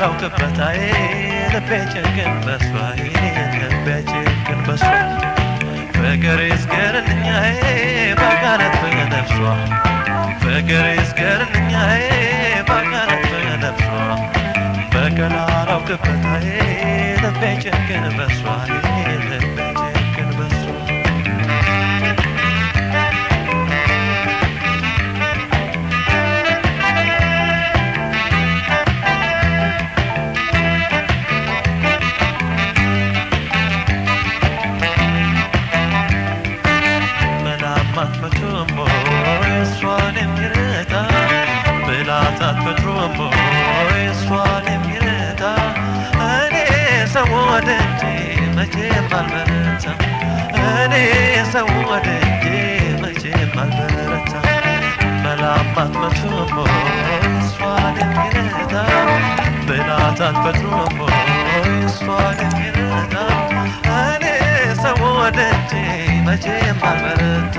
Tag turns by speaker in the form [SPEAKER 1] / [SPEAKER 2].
[SPEAKER 1] አላውቅበታዬ ልቤ ጭንቅን በሷዬ ልቤ ጭንቅን በሷ ፍቅር ይስገርልኛዬ በቃላት በነፍሷ ፍቅር ይስገርልኛዬ በቃላት በነፍሷ በቀል አላውቅበታዬ ልቤ ጭንቅን በሷዬ ልቤ ጭንቅን በሷ እሷን የሚረታ ብላታት በትሮሞ እሷን የሚረታ እኔ ሰው ወደጄ መቼም አልበረታ እኔ ሰው ወደጄ መቼም አልበረታ መላማት በትሮሞ እሷን የሚረታ ብላታት በትሮሞ እሷን የሚረታ እኔ ሰው ወደጄ መቼም አልበረታ